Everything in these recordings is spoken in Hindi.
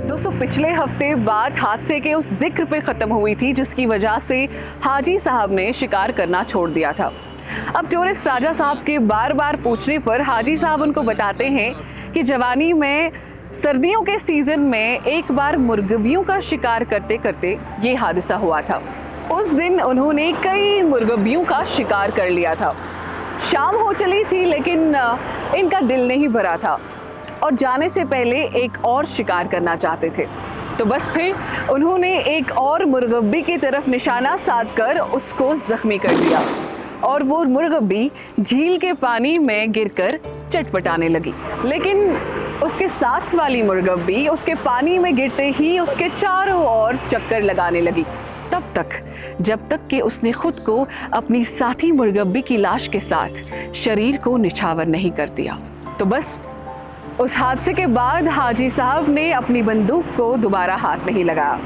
दोस्तों, पिछले हफ्ते बात हादसे के उस जिक्र पे खत्म हुई थी जिसकी वजह से हाजी साहब ने शिकार करना छोड़ दिया था। अब टूरिस्ट राजा साहब के बार बार पूछने पर हाजी साहब उनको बताते हैं कि जवानी में सर्दियों के सीजन में एक बार मुर्गियों का शिकार करते करते ये हादसा हुआ था। उस दिन उन्होंने कई मुर्गियों का शिकार कर लिया था। शाम हो चली थी लेकिन इनका दिल नहीं भरा था और जाने से पहले एक और शिकार करना चाहते थे। तो बस फिर उन्होंने एक और मुर्गी की तरफ निशाना साध कर उसको जख्मी कर दिया और वो मुर्गी झील के पानी में गिरकर चटपटाने लगी। लेकिन उसके साथ वाली मुर्गी उसके पानी में गिरते ही उसके चारों ओर चक्कर लगाने लगी, तब तक जब तक कि उसने खुद को अपनी साथी मुर्गी की लाश के साथ शरीर को निछावर नहीं कर दिया। तो बस उस हादसे के बाद हाजी साहब ने अपनी बंदूक को दोबारा हाथ नहीं लगाया।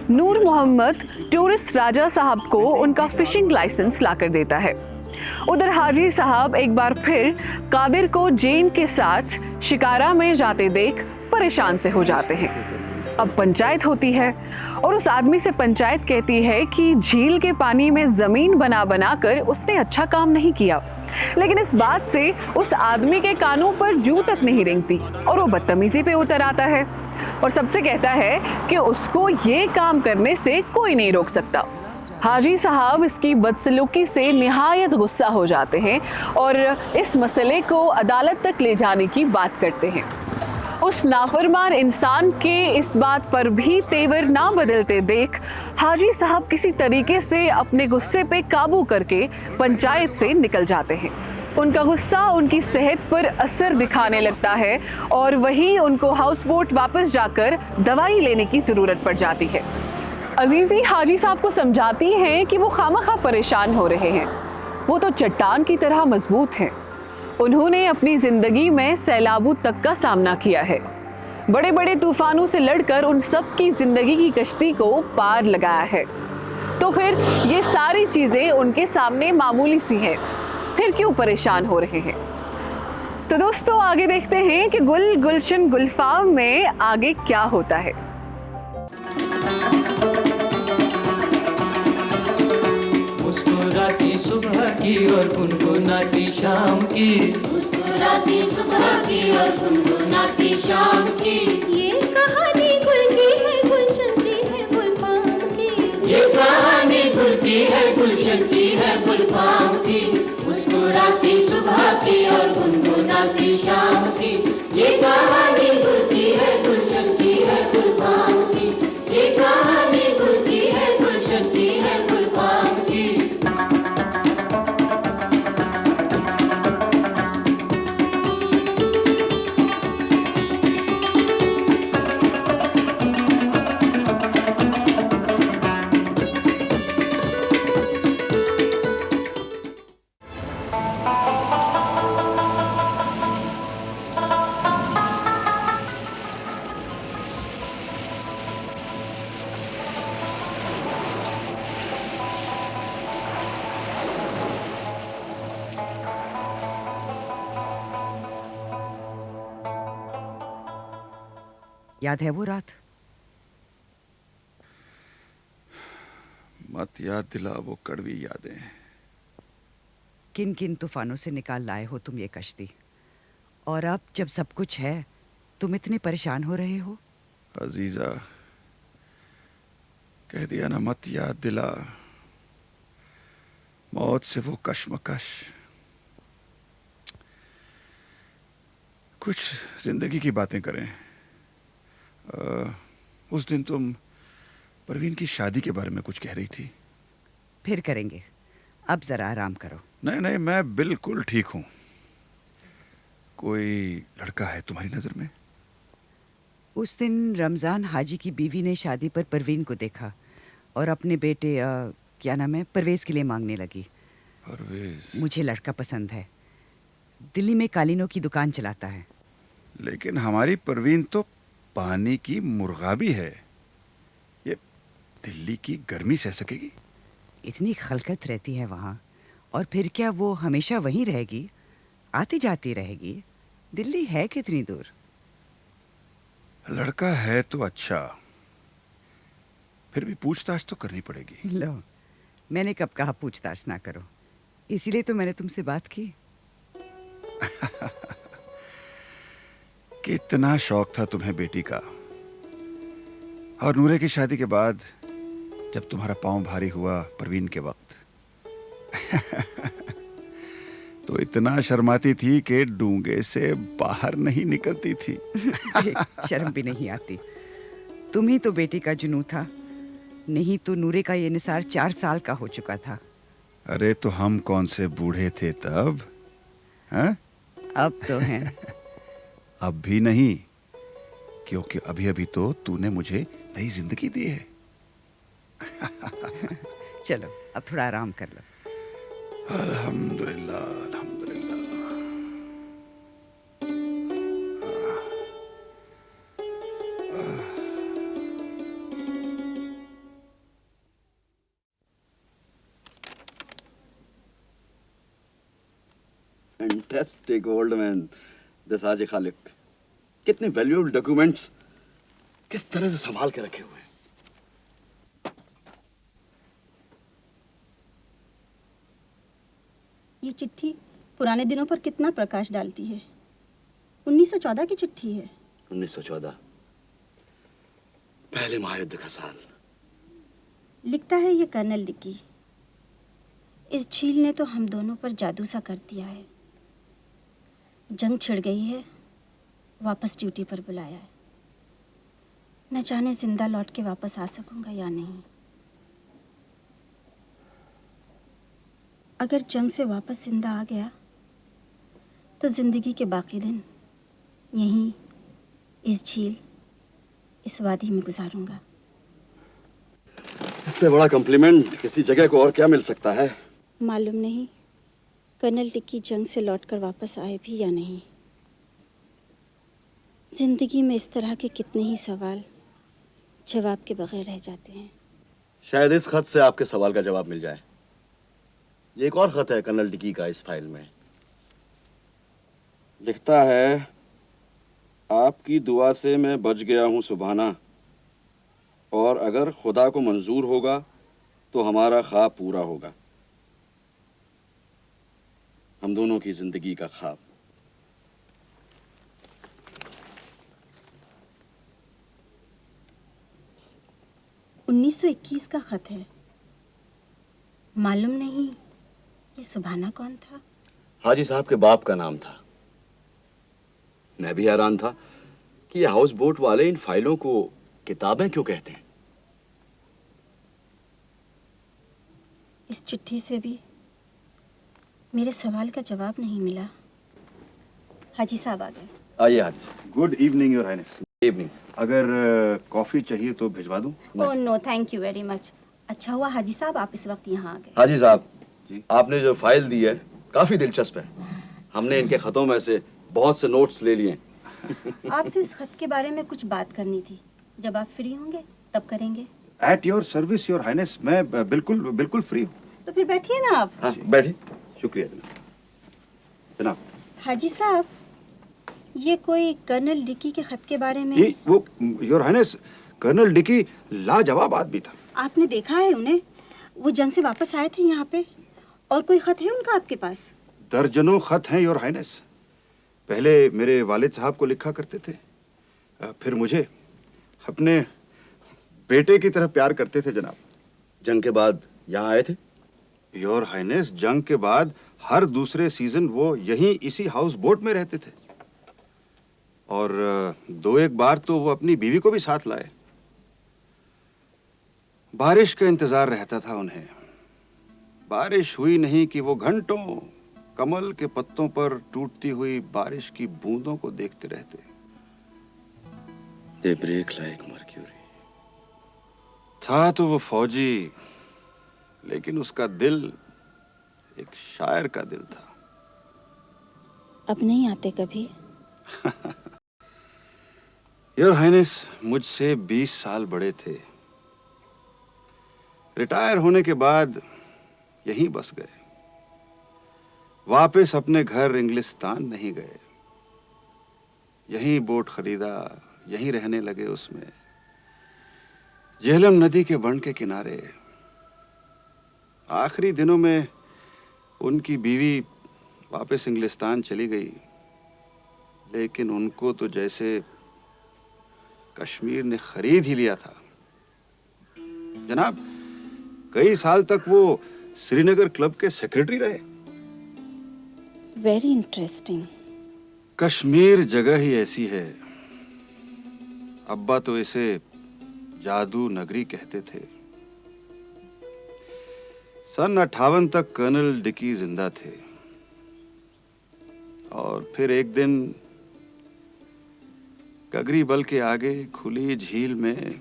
नूर मोहम्मद टूरिस्ट राजा साहब को उनका फिशिंग लाइसेंस लाकर देता है। उधर हाजी साहब एक बार फिर कादिर को जेन के साथ शिकारा में जाते देख परेशान से हो जाते हैं। अब पंचायत होती है और उस आदमी से पंचायत कहती है कि झील के पानी में जमीन बना बना कर उसने अच्छा काम नहीं किया। लेकिन इस बात से उस आदमी के कानों पर जूं तक नहीं रेंगती और वो बदतमीजी पे उतर आता है और सबसे कहता है कि उसको ये काम करने से कोई नहीं रोक सकता। हाजी साहब इसकी बदसलूकी से निहायत गुस्सा हो जाते हैं और इस मसले को अदालत तक ले जाने की बात करते हैं। उस नाफरमान इंसान के इस बात पर भी तेवर ना बदलते देख हाजी साहब किसी तरीके से अपने गुस्से पे काबू करके पंचायत से निकल जाते हैं। उनका गुस्सा उनकी सेहत पर असर दिखाने लगता है और वहीं उनको हाउस बोट वापस जाकर दवाई लेने की ज़रूरत पड़ जाती है। अजीज़ी हाजी साहब को समझाती हैं कि वो खामखा परेशान हो रहे हैं, वो तो चट्टान की तरह मजबूत हैं। उन्होंने अपनी ज़िंदगी में सैलाबों तक का सामना किया है, बड़े बड़े तूफानों से लड़कर उन सब की ज़िंदगी की कश्ती को पार लगाया है। तो फिर ये सारी चीज़ें उनके सामने मामूली सी हैं, फिर क्यों परेशान हो रहे हैं। तो दोस्तों आगे देखते हैं कि गुल गुलशन गुलफाम में आगे क्या होता है। मुस्कुराती सुबह की और गुनगुनाती शाम की, मुस्कुराती सुबह की और गुनगुनाती शाम की, ये कहानी गुल की है गुलशन की है गुलफाम की, ये कहानी गुल की है गुलशन की है गुलफाम की। मुस्कुराती सुबह की और गुनगुनाती शाम की, ये कहानी गुल की है गुलशन की है गुलफाम की, ये कहानी गुल की है गुलशन की है गुलफाम की। याद है वो रात? मत याद दिला वो कड़वी यादें। किन किन तूफानों से निकाल लाए हो तुम ये कश्ती, और अब जब सब कुछ है तुम इतने परेशान हो रहे हो। अजीजा, कह दिया ना मत याद दिला, मौत से वो कश्मकश। कुछ जिंदगी की बातें करें। उस दिन तुम परवीन की शादी के बारे में कुछ कह रही थी। फिर करेंगे, अब जरा आराम करो। नहीं नहीं, मैं बिल्कुल ठीक हूं। कोई लड़का है तुम्हारी नजर में? उस दिन रमजान हाजी की बीवी ने शादी पर परवीन को देखा और अपने बेटे क्या नाम है, परवेज के लिए मांगने लगी। परवेज? मुझे लड़का पसंद है, दिल्ली में कालीनों की दुकान चलाता है। लेकिन हमारी परवीन तो पानी की मुर्गा भी है, ये दिल्ली की गर्मी सह सकेगी? इतनी खलकत रहती है वहाँ, और फिर क्या वो हमेशा वहीं रहेगी, आती जाती रहेगी? दिल्ली है कितनी दूर? लड़का है तो अच्छा, फिर भी पूछताछ तो करनी पड़ेगी। लो, मैंने कब कहा पूछताछ ना करो, इसीलिए तो मैंने तुमसे बात की। कितना शौक था तुम्हें बेटी का, और नूरे की शादी के बाद जब तुम्हारा पांव भारी हुआ परवीन के वक्त तो इतना शर्माती थी कि डूंगे से बाहर नहीं निकलती थी। देख, शर्म भी नहीं आती। तुम ही तो बेटी का जुनून था, नहीं तो नूरे का ये निसार 4 साल का हो चुका था। अरे तो हम कौन से बूढ़े थे तब, हैं? अब तो हैं। अब भी नहीं, क्योंकि अभी अभी तो तूने मुझे नई जिंदगी दी है। चलो अब थोड़ा आराम कर लो। अल्हम्दुलिल्लाह, अल्हम्दुलिल्लाह। फैंटास्टिक ओल्ड मैन दसाज खालिक। कितने वैल्यूएबल डॉक्यूमेंट्स किस तरह से संभाल के रखे हुए हैं। ये चिट्ठी पुराने दिनों पर कितना प्रकाश डालती है। 1914 की चिट्ठी है। 1914, पहले महायुद्ध का साल। लिखता है ये कर्नल डिकी। इस झील ने तो हम दोनों पर जादू सा कर दिया है। जंग छिड़ गई है, वापस ड्यूटी पर बुलाया है। न जाने जिंदा लौट के वापस आ सकूंगा या नहीं। अगर जंग से वापस जिंदा आ गया तो जिंदगी के बाकी दिन यहीं इस झील, इस वादी में गुजारूंगा। इससे बड़ा कॉम्प्लीमेंट किसी जगह को और क्या मिल सकता है? मालूम नहीं कर्नल डिकी जंग से लौटकर वापस आए भी या नहीं। जिंदगी में इस तरह के कितने ही सवाल जवाब के बगैर रह जाते हैं। शायद इस खत से आपके सवाल का जवाब मिल जाए। ये एक और खत है कर्नल डिकी का इस फाइल में। लिखता है, आपकी दुआ से मैं बच गया हूं सुभाना, और अगर खुदा को मंजूर होगा तो हमारा ख्वाब पूरा होगा, हम दोनों की जिंदगी का ख्वाब। उन्नीस 1921 का खत है। मालूम नहीं ये सुभाना कौन था। हाजी साहब के बाप का नाम था। मैं भी हैरान था कि ये हाउस बोट वाले इन फाइलों को किताबें क्यों कहते हैं। इस चिट्ठी से भी मेरे सवाल का जवाब नहीं मिला। हाजी साहब आ गए। आइए हाजी साहब। Good evening your highness. Evening. अगर कॉफी चाहिए तो भिजवा दूं? Oh no thank you very much. अच्छा हुआ हाजी साहब आप इस वक्त यहाँ आ गए। हाजी साहब जी? आपने जो फाइल दी है काफी दिलचस्प है। हमने इनके खतों में से बहुत से नोट्स ले लिए। आपसे इस खत के बारे में कुछ बात करनी थी। जब आप फ्री होंगे तब करेंगे। At your service your highness. मैं बिल्कुल फ्री हूँ। तो फिर बैठिए ना आप। हाँ बैठिए। शुक्रिया जनाब। जनाब, हाजी साहब ये कोई कर्नल डिकी के खत के बारे में। ये वो योर हाइनेस कर्नल डिकी लाजवाब आदमी था। आपने देखा है उन्हें? वो जंग से वापस आए थे यहाँ पे। और कोई खत है उनका आपके पास? दर्जनों खत हैं योर हाइनेस। पहले मेरे वालिद साहब को लिखा करते थे, फिर मुझे अपने बेटे की तरह प्यार करते थे जनाब। जंग के बाद यहाँ आए थे? योर हाइनेस जंग के बाद हर दूसरे सीजन वो यहीं इसी हाउस बोट में रहते थे, और 2-1 बार तो वो अपनी बीवी को भी साथ लाए। बारिश का इंतजार रहता था उन्हें। बारिश हुई नहीं कि वो घंटों कमल के पत्तों पर टूटती हुई बारिश की बूंदों को देखते रहते। They break like mercury. था तो वो फौजी, लेकिन उसका दिल एक शायर का दिल था। अब नहीं आते कभी? योर हाइनेस मुझसे 20 साल बड़े थे। रिटायर होने के बाद यहीं बस गए। वापस अपने घर इंग्लिस्तान नहीं गए। यहीं बोट खरीदा, यहीं रहने लगे उसमें, झेलम नदी के बन के किनारे। आखिरी दिनों में उनकी बीवी वापस इंग्लिस्तान चली गई, लेकिन उनको तो जैसे कश्मीर ने खरीद ही लिया था। जनाब, कई साल तक वो श्रीनगर क्लब के सेक्रेटरी रहे। Very interesting. कश्मीर जगह ही ऐसी है। अब्बा तो इसे जादू नगरी कहते थे। सन 58 तक कर्नल डिकी जिंदा थे और फिर एक दिन गगरी बल के आगे खुली झील में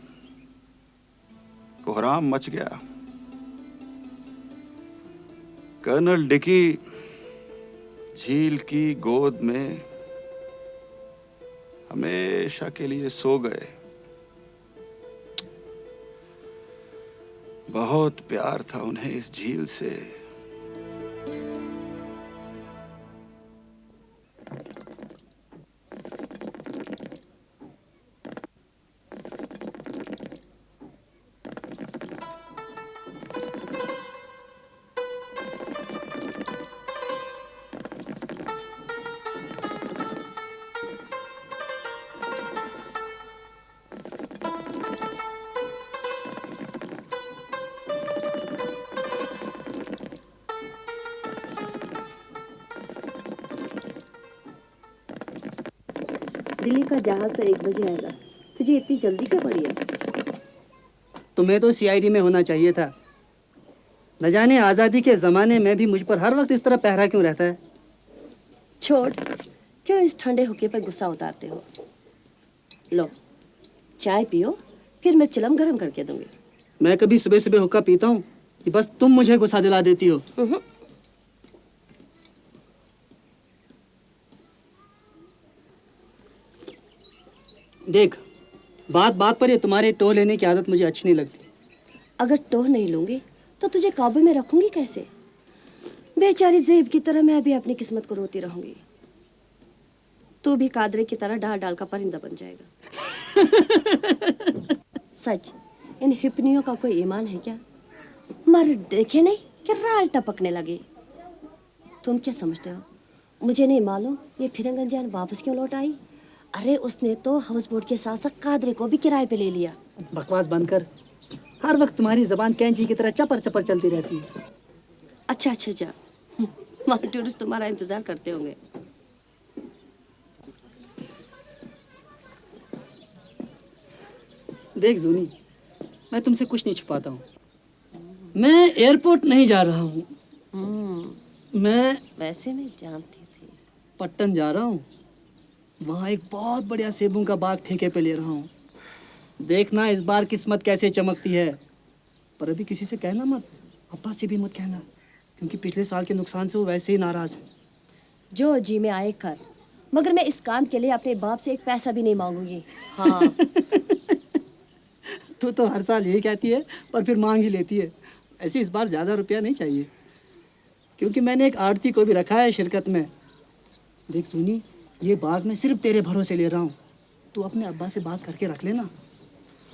कोहराम मच गया। कर्नल डिकी झील की गोद में हमेशा के लिए सो गए। बहुत प्यार था उन्हें इस झील से। दिल्ली का जहाज तो 1 बजे आएगा। तुझे इतनी जल्दी क्या पड़ी है? तुम्हें तो सीआईडी में होना चाहिए था। न जाने आज़ादी के ज़माने में भी मुझ पर हर वक्त इस तरह पहरा क्यों रहता है। छोड़, क्यों इस ठंडे हुक्के पर गुस्सा उतारते हो? लो, चाय पियो, फिर मैं चिलम गरम करके दूंगी। मैं कभी सुबह सुबह हुक्का पीता हूँ कि बस तुम मुझे गुस्सा दिला देती हो। देख, बात बात पर ये तुम्हारे टोह लेने की आदत मुझे अच्छी नहीं लगती। अगर टोह नहीं लूंगी तो तुझे काबू में रखूंगी कैसे? बेचारी ज़ेब की तरह मैं भी अपनी किस्मत को रोती रहूंगी। तू भी कादरे की तरह डाल डाल का परिंदा बन जाएगा। सच, इन हिपनियों का कोई ईमान है क्या? मर देखे नहीं कि राल टपकने लगे। तुम क्या समझते हो? मुझे नहीं मालूम ये फिरंगन जान वापस क्यों लौट आई। अरे उसने तो हाउस बोट के साथ साथ कादरे को भी किराए पे ले लिया। बकवास बंद कर। हर वक्त तुम्हारी जबान कैंची की तरह चपर चपर चलती रहती है। अच्छा अच्छा जा, वहाँ टूरिस्ट तुम्हारा इंतजार करते होंगे। देख जूनी, मैं तुमसे कुछ नहीं छुपाता हूँ। मैं एयरपोर्ट नहीं जा रहा हूँ। मैं वैसे नहीं जानती थी। पट्टन जा रहा हूँ। वहाँ एक बहुत बढ़िया सेबों का बाग ठेके पे ले रहा हूँ। देखना इस बार किस्मत कैसे चमकती है। पर अभी किसी से कहना मत, अब्बा से भी मत कहना, क्योंकि पिछले साल के नुकसान से वो वैसे ही नाराज है। जो जी में आए कर, मगर मैं इस काम के लिए अपने बाप से 1 पैसा भी नहीं मांगूंगी। हाँ। तू तो हर साल यही कहती है पर फिर मांग ही लेती है। ऐसे इस बार ज़्यादा रुपया नहीं चाहिए, क्योंकि मैंने एक आड़ती को भी रखा है शिरकत में। देख सुनी, ये बाग मैं सिर्फ तेरे भरोसे ले रहा हूँ। तू अपने अब्बा से बात करके रख लेना।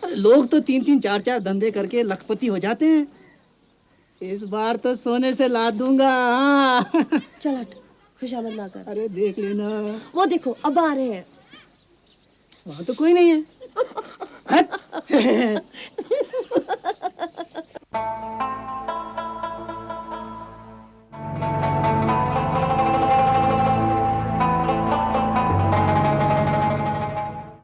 अरे लोग तो 3-3 4-4 धंधे करके लखपति हो जाते हैं। इस बार तो सोने से लाद दूंगा। हाँ। चल हट, खुशामद ना कर। अरे देख लेना। वो देखो अब आ रहे हैं। वहाँ तो कोई नहीं है। हट।